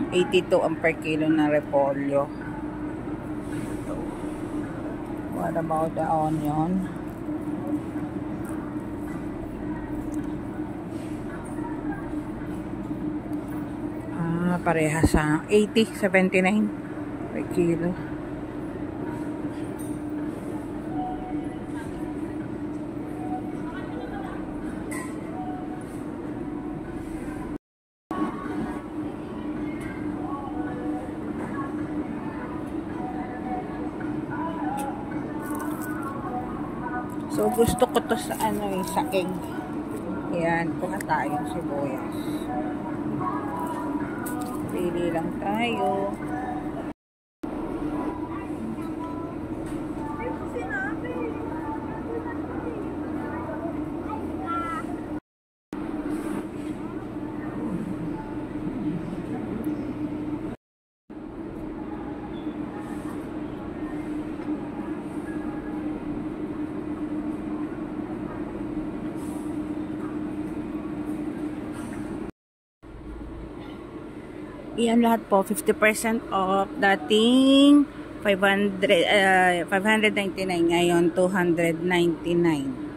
82 ang per kilo na repolyo. What about the onion? Parehas sa 80, 79 per kilo. So, gusto ko to sa sa egg. Yan, kuha tayong sibuyas. Pili lang tayo. Iyan lahat po, 50% off. Dating 599, ngayon 299.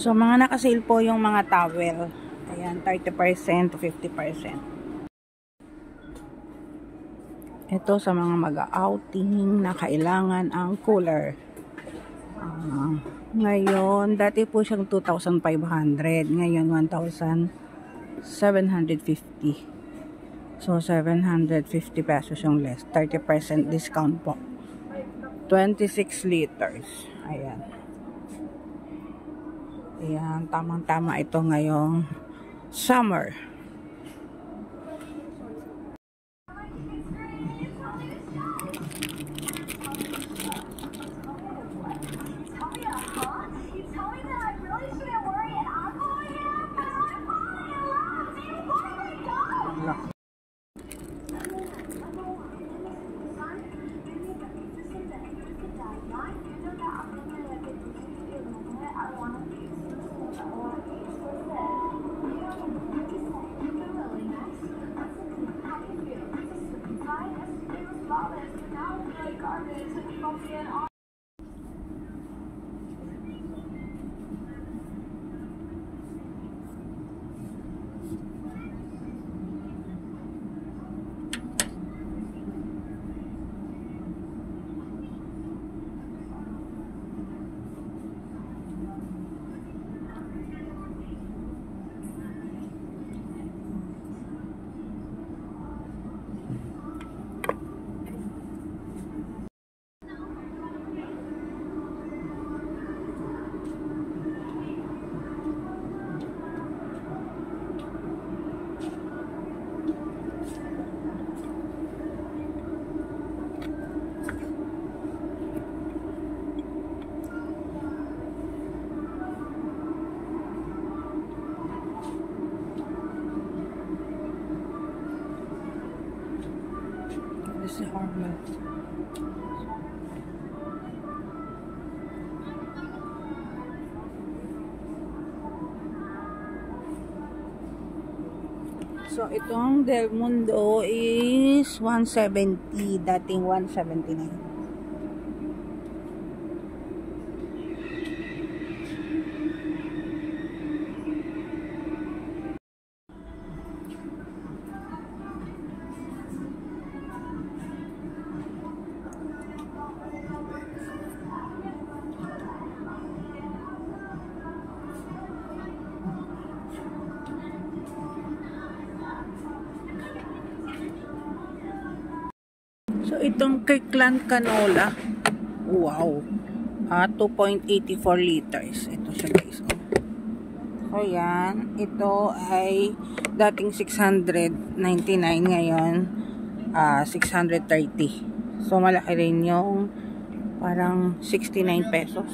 So, mga nakasale po yung mga towel. Ayan, 30% to 50%. Ito sa mga mag-outing na kailangan ang cooler. Ngayon, dati po siyang 2,500. Ngayon, 1,750. So, 750 pesos yung less. 30% discount po. 26 liters. Ayan. Ayan, tamang-tama ito ngayong summer. This is harmless. So, itong Del Mundo is 170, dating 179. So, itong Kirkland canola. Wow. 2.84 liters. Ito siya guys. Oh. So, yan. Ito ay dating 699 ngayon. 630. So, malaki rin yung parang 69 pesos.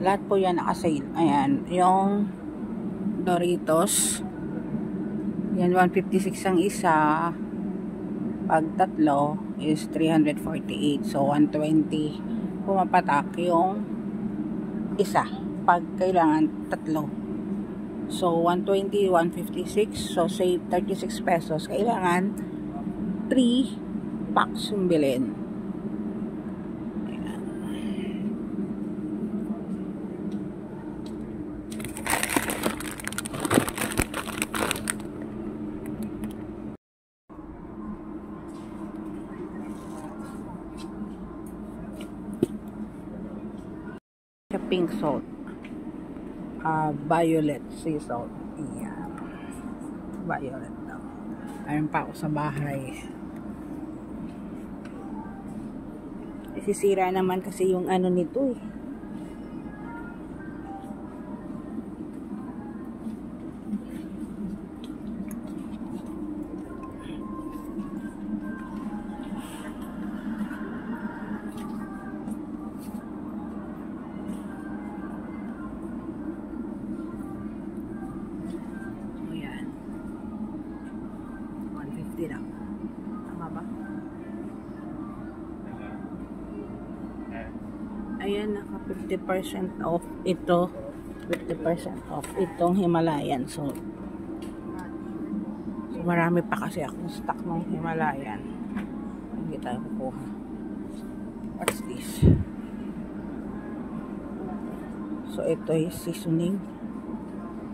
Lahat po yan naka-sale. Ayan, yung Doritos. Yan, 156 ang isa. Pag tatlo is 348. So, 120 pumapatak yung isa. Pag kailangan tatlo. So, 120, 156. So, save 36 pesos. Kailangan 3 packs yung bilhin. Pink salt, violet sea salt. Yeah. Violet daw. Ayun pa ako sa bahay. Isisira naman kasi yung ano nito eh. Lang. Tama ba? Ayan, naka 50% off ito. 50% off itong Himalayan salt. So, marami pa kasi akong stock ng Himalayan. Hindi tayo kukuha. What's this? So, ito is seasoning.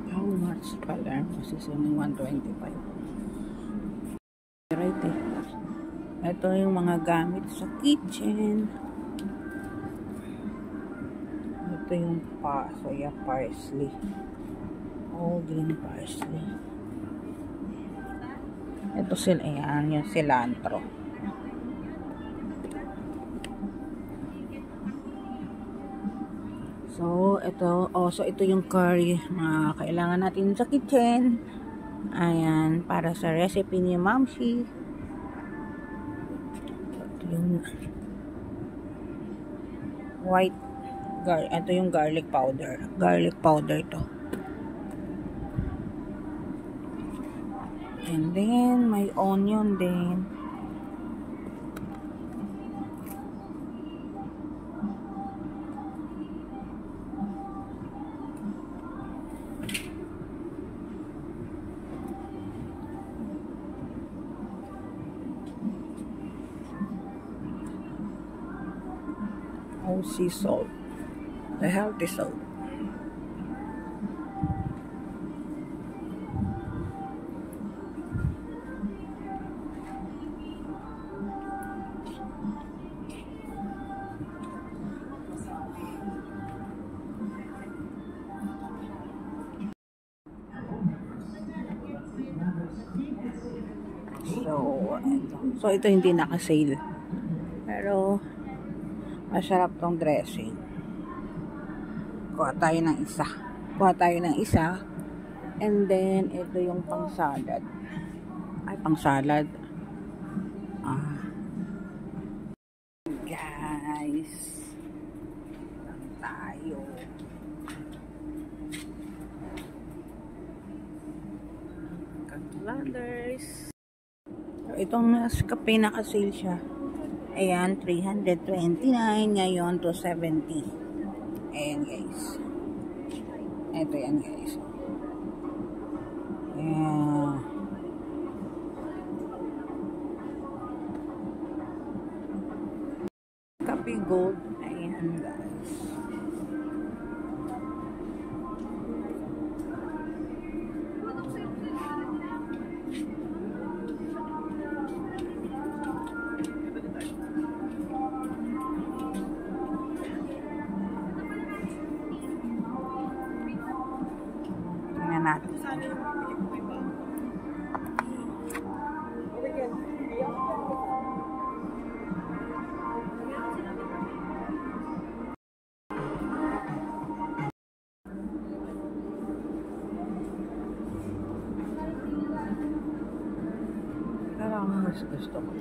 How much pala? Seasoning 125. Right eh. Ito yung mga gamit sa kitchen. Ito yung soya parsley. Oh, green parsley. Ito sila, ayan, yung cilantro. So, ito, so ito yung curry na kailangan natin sa kitchen. Ayan, para sa recipe ni Mamshi. Ito yung white garlic. Ito yung garlic powder. Garlic powder to. And then, may onion din. Sea salt, the healthy salt. So ito hindi naka-sale. Pero masarap tong dressing. Kuha tayo ng isa. Kuha tayo ng isa. And then, ito yung pang-salad. Ay, pang-salad. Guys. Lang tayo. Calculators. So, itong Nescafe naka-sale siya. Ayan, 329. Ngayon, 270. Ayan, guys. Ito yan, guys. Ayan. Coffee Gold. Ayan, guys. Mas gusto ko.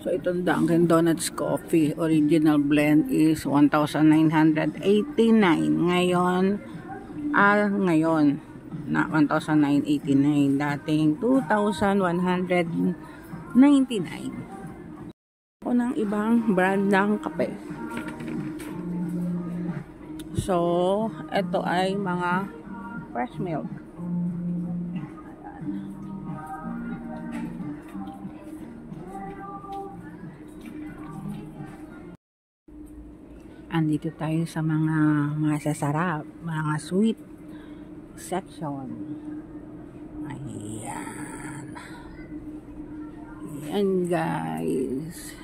So, itong Dunkin' Donuts Coffee Original Blend is 1,989. Ngayon na 1,989. Dating 2,199. O ng ibang brand ng kape. So, ito ay mga fresh milk. Andito tayo sa mga masasarap, mga sweet section. Ayan. Ayan guys.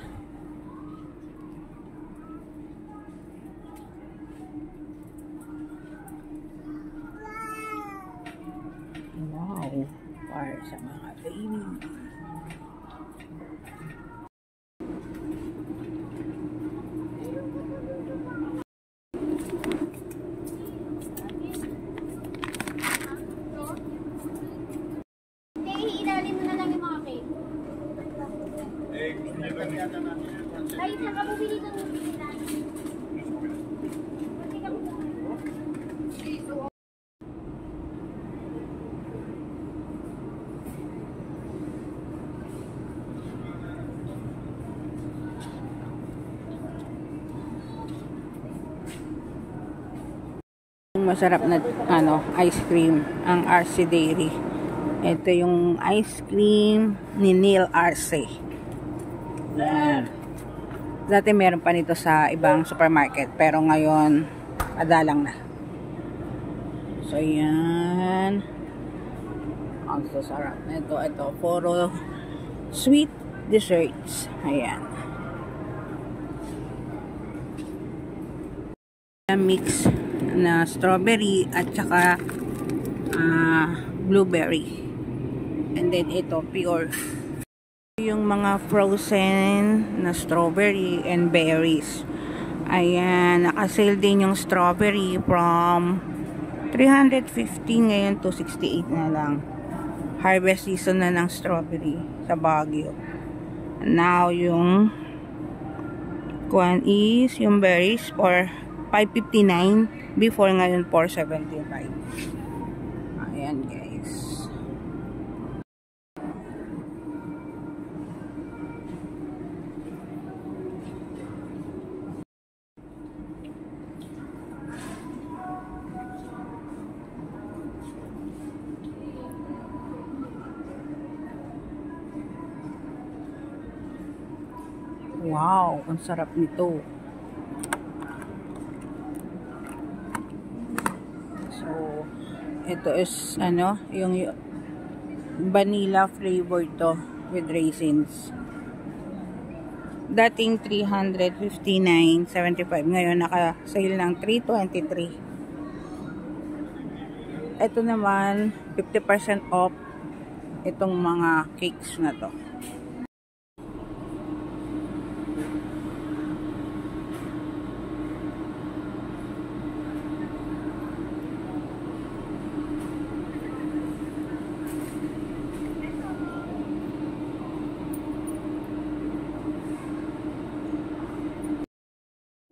Wow. Para sa mga baby. Ilalim mo na lang yung mga cake. Ay, saan ka bumili ng ilalim? Masarap na ice cream ang RC Dairy. Ito yung ice cream ni Neil Arce. Yan. Dati meron pa nito sa ibang supermarket pero ngayon adalang na. So yan. Ang sasarap nito. Ito puro sweet desserts. Ayan. Mix na strawberry at saka blueberry. And then ito pure. Yung mga frozen na strawberry and berries. Ayan, naka-sale din yung strawberry from 350 ngayon to 68 na lang. Harvest season na ng strawberry sa Baguio. Now yung kuan is yung berries for 559 before ngayon 475. Ayan guys. Wow, ang sarap nito. So, ito is yung vanilla flavor to with raisins. Dating 359.75, ngayon naka-sale ng 323. Ito naman 50% off itong mga cakes na to.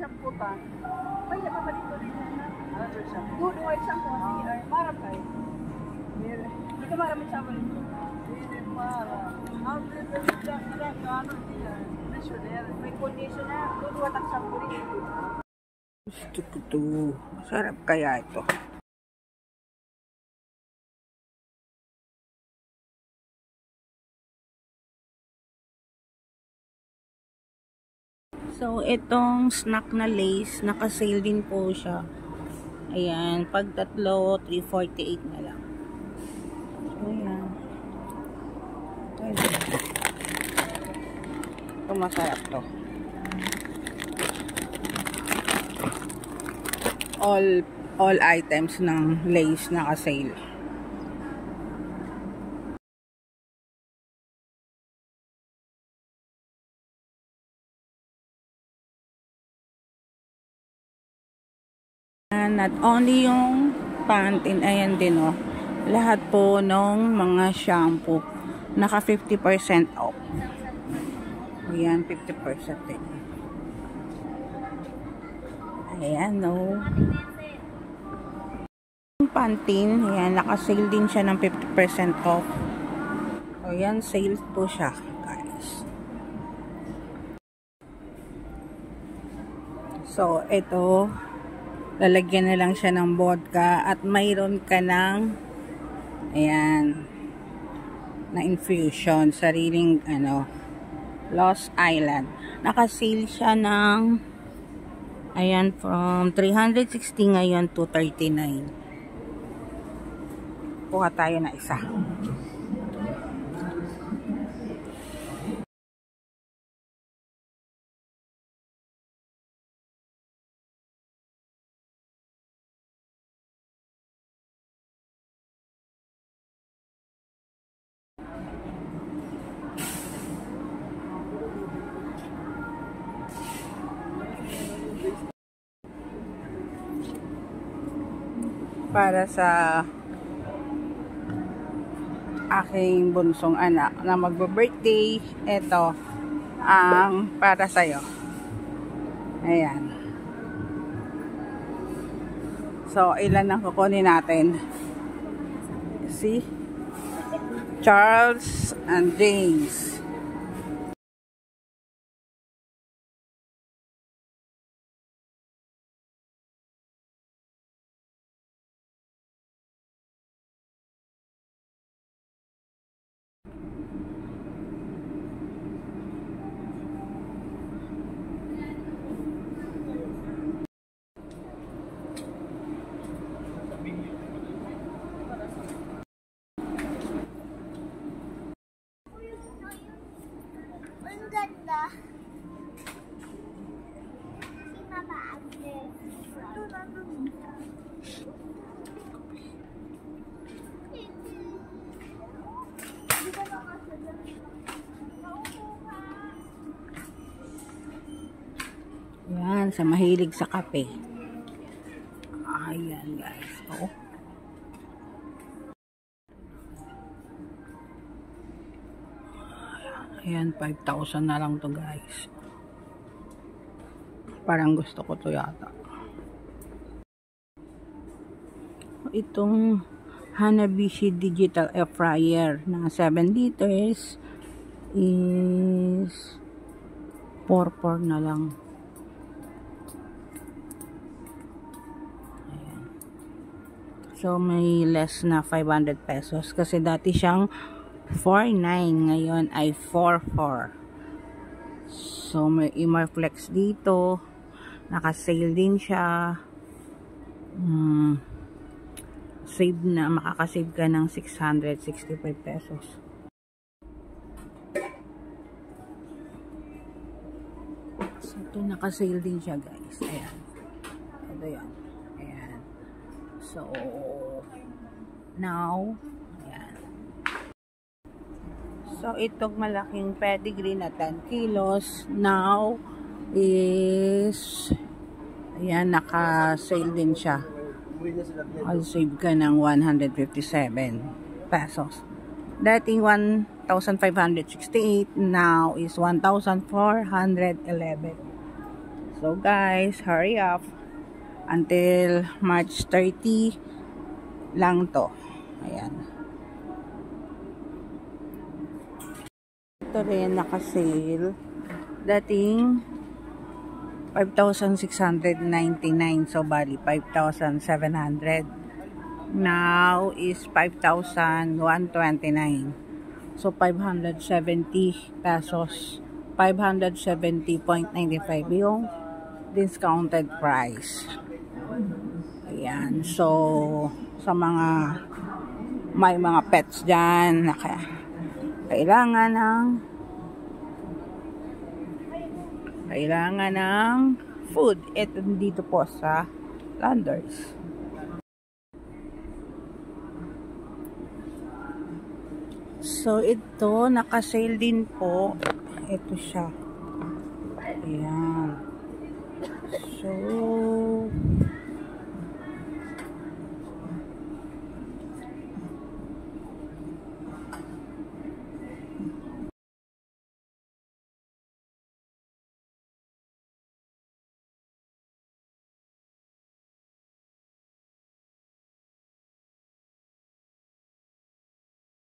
Samputan. Kaya mabalik ko rin na. Good white shampoo ay marap ay. Hindi ka maraming sama rin. Hindi para. Ang dito na ano niya. Conditioner. May conditioner. Good white shampoo rin. Gusto ko to. Masarap kaya ito. So, itong snack na Lays, naka-sale din po siya. Ayan, pag tatlo, 348 na lang. So, ayan. Ito masarap to. All items ng Lays naka-sale. Not only yung Pantene, ayan din oh. Lahat po nung mga shampoo naka 50% off. Ayan, 50% din. Ayan oh. Yung Pantene, ayan, naka-sale din siya ng 50% off. Ayan, sale po siya, guys. So, ito, lalagyan na lang siya ng vodka at mayroon ka ng ayan na infusion, sariling Lost Island. Naka-sale siya ng ayan, from 360 ngayon to 39. Kuha tayo na isa. Para sa aking bunsong anak na magbe-birthday, ito ang para sa'yo. Ayan. So, ilan ang kukunin natin? Si Charles and James. Ang ganda. Si Mama Agnes. Yan, sa mahilig sa kape. Ayan, guys. Oh. Ayan, 5,000 na lang to, guys. Parang gusto ko to yata. Itong Hanabishi Digital Air Fryer na 7 liters is 4 na lang. Ayan. So, may less na 500 pesos kasi dati siyang 4.9, ngayon ay 4.4. So, may Imarflex dito. Naka-sale din siya. Save na, makaka-save ka ng 665 pesos. So, ito naka-sale din siya, guys. Ayan. Ito yan. Ayan. So, now, ayan. So, itong malaking pedigree na 10 kilos, now, is, ayan, naka-sale din siya. I'll save ka ng 157 pesos. Dating 1,568, now is 1,411. So, guys, hurry up. Until March 30 lang to. Ayan. Ito rin naka-sale. Dating 5,699. So, bali 5,700. Now is 5,129. So, 570 pesos. 570.95 yung discounted price. Ayan. So, sa mga may mga pets dyan na kailangan ng food. Ito dito po sa Landers. So, ito, naka-sale din po. Ito siya. Ayan. So,